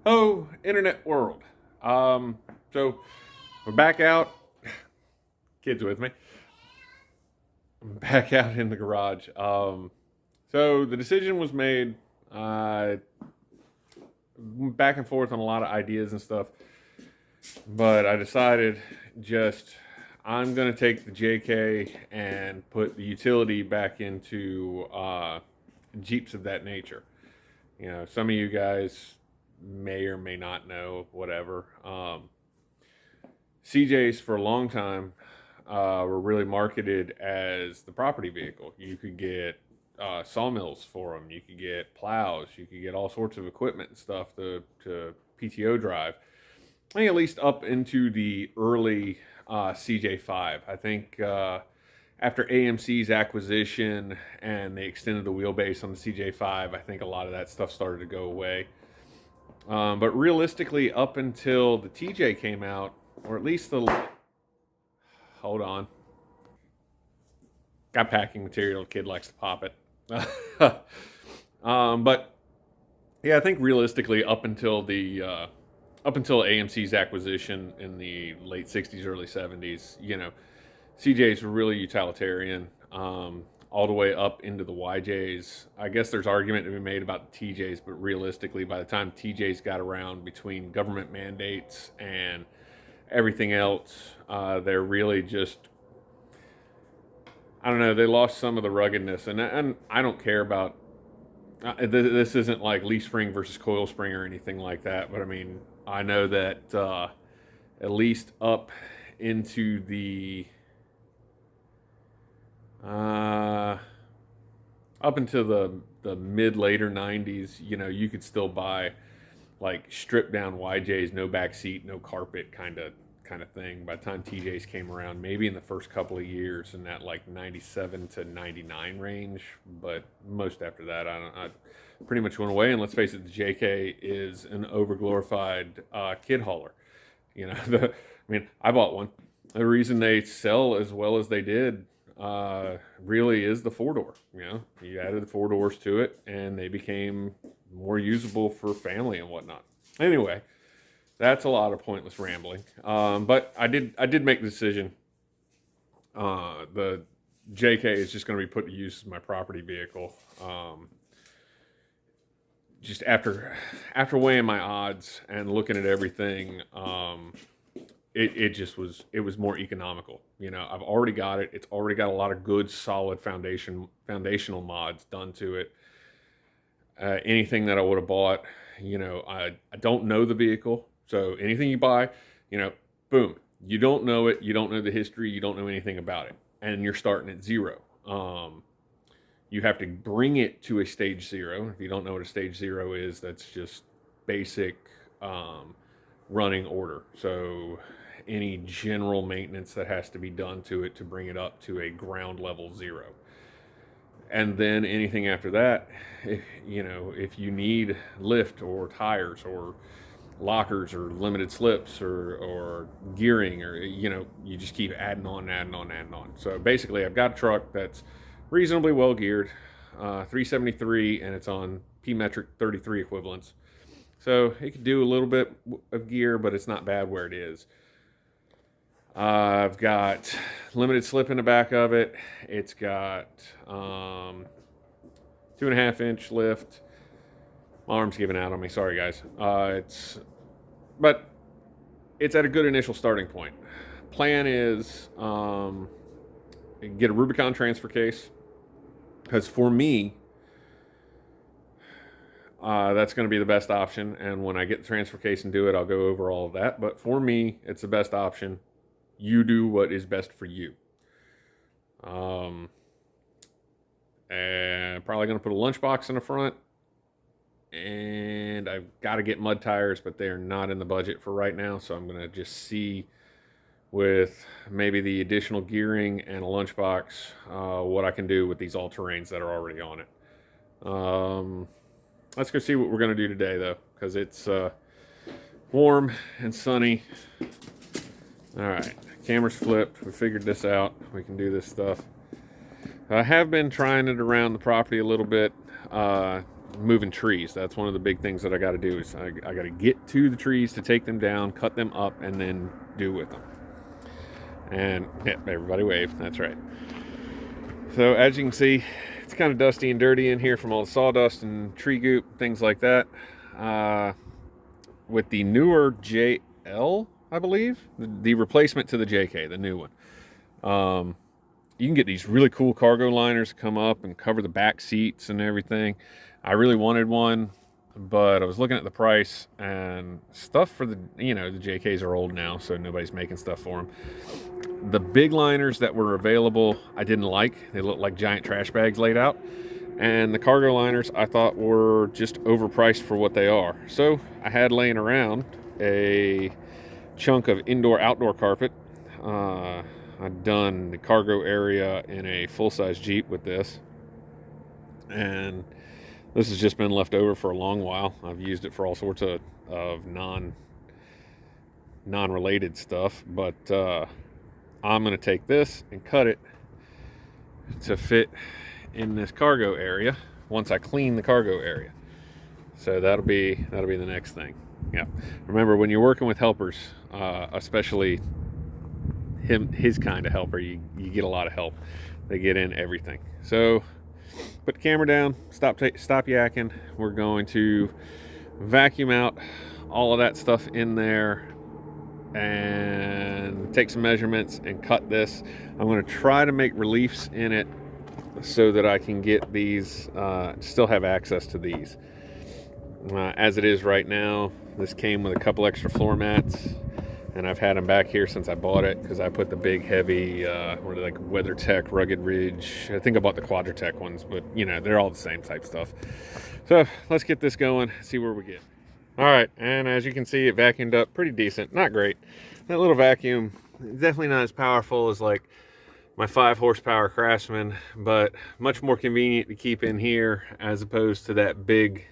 Oh, internet world. So we're back out. Kids with me. Back out in the garage. So the decision was made. Uh, Back and forth on a lot of ideas and stuff, but I decided just I'm gonna take the JK and put the utility back into Jeeps of that nature. You know, some of you guys may or may not know, whatever. CJs for a long time were really marketed as the property vehicle. You could get sawmills for them. You could get plows. You could get all sorts of equipment and stuff to PTO drive. I think at least up into the early CJ5. I think after AMC's acquisition and they extended the wheelbase on the CJ5, I think a lot of that stuff started to go away. But realistically, up until the TJ came out, or at least the hold on, got packing material. The kid likes to pop it. But yeah, I think realistically, up until AMC's acquisition in the late '60s, early '70s, you know, CJs were really utilitarian. All the way up into the YJs. I guess there's argument to be made about the TJs, but realistically, by the time TJs got around between government mandates and everything else, they're really just, I don't know, they lost some of the ruggedness. And I don't care about, this isn't like leaf spring versus coil spring or anything like that, but I mean, I know that at least up into the up until the mid later '90s, you know, you could still buy like stripped down YJs, no back seat, no carpet kind of thing. By the time TJs came around, maybe in the first couple of years in that like '97 to '99 range, but most after that, I pretty much went away. And let's face it, the JK is an overglorified kid hauler. You know, I mean, I bought one. The reason they sell as well as they did really is the four door. You know, you added the four doors to it, and they became more usable for family and whatnot. Anyway, that's a lot of pointless rambling. But I did make the decision. The JK is just going to be put to use as my property vehicle. Just after weighing my odds and looking at everything, it was more economical. You know, I've already got it. It's already got a lot of good, solid foundational mods done to it. Anything that I would have bought, you know, I don't know the vehicle, so anything you buy, you know, boom, you don't know it, you don't know the history, you don't know anything about it, and you're starting at zero. You have to bring it to a stage zero. If you don't know what a stage zero is, that's just basic running order. So any general maintenance that has to be done to it to bring it up to a ground level zero. And then anything after that, you know, if you need lift or tires or lockers or limited slips or gearing, or, you know, you just keep adding on, adding on, adding on. So basically, I've got a truck that's reasonably well geared, 373, and it's on P-metric 33 equivalents. So it could do a little bit of gear, but it's not bad where it is. I've got limited slip in the back of it. It's got 2.5-inch lift. My arm's giving out on me. Sorry, guys. But it's at a good initial starting point. Plan is get a Rubicon transfer case, because for me, that's going to be the best option. And when I get the transfer case and do it, I'll go over all of that. But for me, it's the best option. You do what is best for you. And probably going to put a lunchbox in the front. And I've got to get mud tires, but they're not in the budget for right now. So I'm going to just see with maybe the additional gearing and a lunchbox what I can do with these all-terrains that are already on it. Let's go see what we're going to do today, though, because it's warm and sunny. All right, camera's flipped. We figured this out. We can do this stuff. I have been trying it around the property a little bit. moving trees. That's one of the big things that I got to do is I got to get to the trees to take them down, cut them up, and then do with them. And yeah, everybody wave. That's right. So as you can see, it's kind of dusty and dirty in here from all the sawdust and tree goop, things like that. With the newer JL, I believe, the replacement to the JK, the new one. You can get these really cool cargo liners to come up and cover the back seats and everything. I really wanted one, but I was looking at the price and stuff for the, the JKs are old now, so nobody's making stuff for them. The big liners that were available, I didn't like. They looked like giant trash bags laid out. And the cargo liners I thought were just overpriced for what they are. So I had laying around a chunk of indoor-outdoor carpet. I've done the cargo area in a full-size Jeep with this. And this has just been left over for a long while. I've used it for all sorts of non-related stuff. But I'm going to take this and cut it to fit in this cargo area once I clean the cargo area. So that'll be the next thing. Yeah. Remember, when you're working with helpers, especially his kind of helper, you get a lot of help. They get in everything. So put the camera down, stop yakking. We're going to vacuum out all of that stuff in there and take some measurements and cut this. I'm going to try to make reliefs in it so that I can get these, still have access to these. As it is right now, this came with a couple extra floor mats, and I've had them back here since I bought it because I put the big heavy, like WeatherTech, Rugged Ridge. I think I bought the Quadratech ones, but they're all the same type stuff. So let's get this going, see where we get. All right, and as you can see, it vacuumed up pretty decent. Not great. That little vacuum is definitely not as powerful as like my 5 horsepower Craftsman, but much more convenient to keep in here as opposed to that big,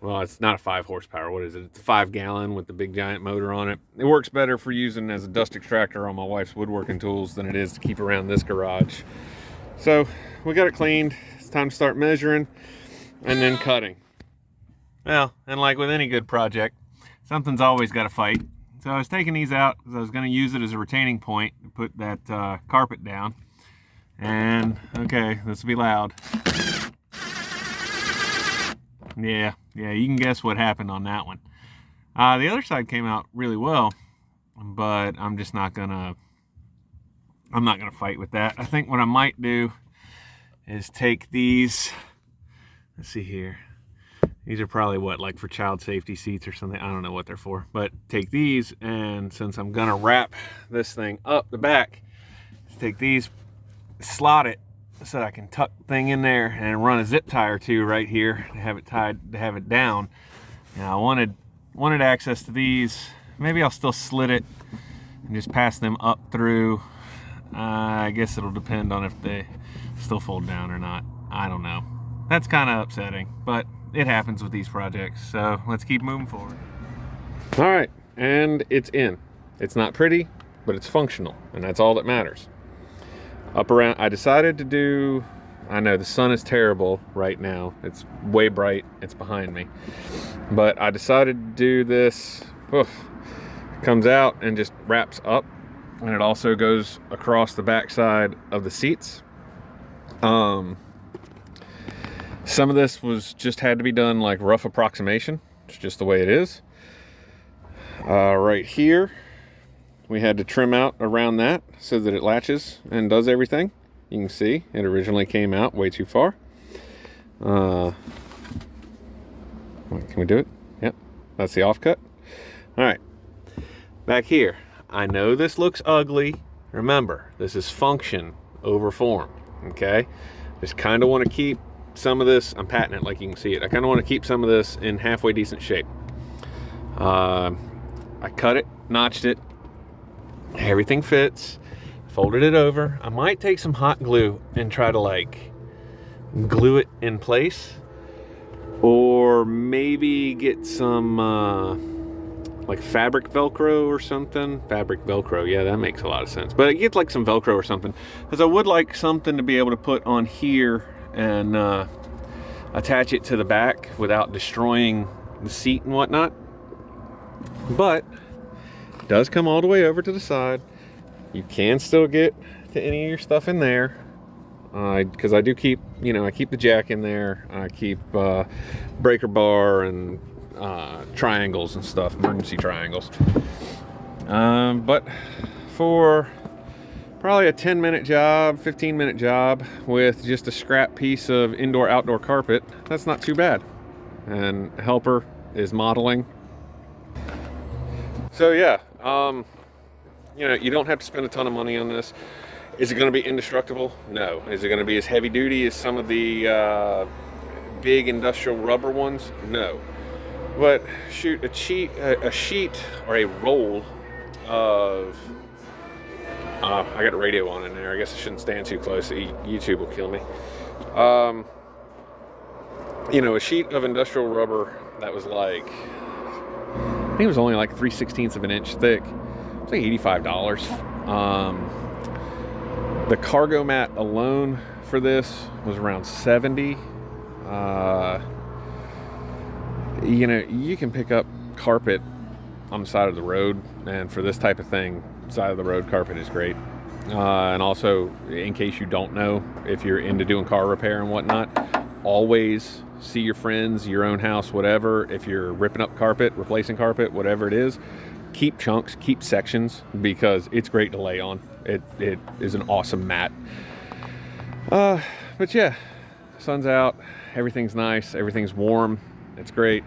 well, it's not a 5 horsepower. What is it? It's a 5 gallon with the big giant motor on it. It works better for using as a dust extractor on my wife's woodworking tools than it is to keep around this garage. So we got it cleaned. It's time to start measuring and then cutting. Well, and like with any good project, something's always got to fight. So I was taking these out because I was going to use it as a retaining point to put that carpet down. And, okay, this will be loud. Yeah, you can guess what happened on that one. The other side came out really well, but I'm just not going to fight with that. I think what I might do is take these, let's see here. These are probably like for child safety seats or something. I don't know what they're for, but take these, and since I'm gonna wrap this thing up the back, take these, slot it so that I can tuck the thing in there and run a zip tie or two right here to have it tied, to have it down. Now I wanted access to these. Maybe I'll still slit it and just pass them up through. I guess it'll depend on if they still fold down or not. I don't know. That's kind of upsetting, but it happens with these projects, so let's keep moving forward. All right, and it's in. It's not pretty, but it's functional, and that's all that matters. I decided to do, I know the sun is terrible right now. It's way bright, it's behind me. But I decided to do this, comes out and just wraps up, and it also goes across the backside of the seats. Some of this just had to be done like rough approximation. It's just the way it is. Right here, we had to trim out around that so that it latches and does everything. You can see it originally came out way too far. Can we do it? Yep, that's the offcut. All right, back here. I know this looks ugly. Remember, this is function over form, okay? Just kind of want to keep some of this, I'm patting it like you can see it. I kind of want to keep some of this in halfway decent shape. I cut it, notched it, everything fits, folded it over. I might take some hot glue and try to like glue it in place, or maybe get some like fabric Velcro or something. Fabric Velcro, yeah, that makes a lot of sense. But get like some Velcro or something, because I would like something to be able to put on here and attach it to the back without destroying the seat and whatnot. But it does come all the way over to the side. You can still get to any of your stuff in there, because I do keep, I keep the jack in there. I keep breaker bar and triangles and stuff, emergency triangles. But for probably a 10-minute job, 15-minute job with just a scrap piece of indoor-outdoor carpet, that's not too bad. And helper is modeling. So yeah, you don't have to spend a ton of money on this. Is it going to be indestructible? No. Is it going to be as heavy duty as some of the big industrial rubber ones? No. But shoot, a sheet or a roll of I got a radio on in there. I guess I shouldn't stand too close. YouTube will kill me. A sheet of industrial rubber that was like, I think it was only like 3/16 of an inch thick. It was like $85. The cargo mat alone for this was around $70. You can pick up carpet on the side of the road, and for this type of thing, side of the road carpet is great. And also, in case you don't know, if you're into doing car repair and whatnot, always see your friends, your own house, whatever. If you're ripping up carpet, replacing carpet, whatever it is, keep chunks, keep sections, because it's great to lay on. It is an awesome mat. But yeah, sun's out, everything's nice, everything's warm, it's great.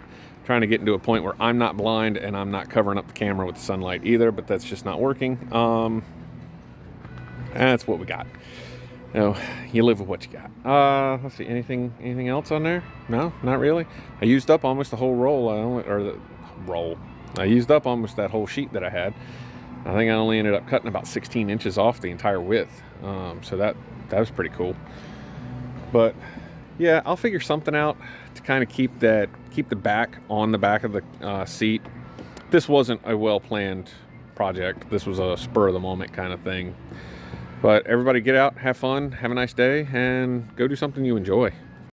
Trying to get into a point where I'm not blind and I'm not covering up the camera with the sunlight either, but that's just not working. That's what we got. You live with what you got. Let's see, anything else on there? No, not really. I used up almost the whole roll. I used up almost that whole sheet that I had. I think I only ended up cutting about 16 inches off the entire width. So that was pretty cool. But yeah, I'll figure something out to kind of keep the back on the back of the seat. This wasn't a well-planned project. This was a spur of the moment kind of thing. But everybody get out, have fun, have a nice day, and go do something you enjoy.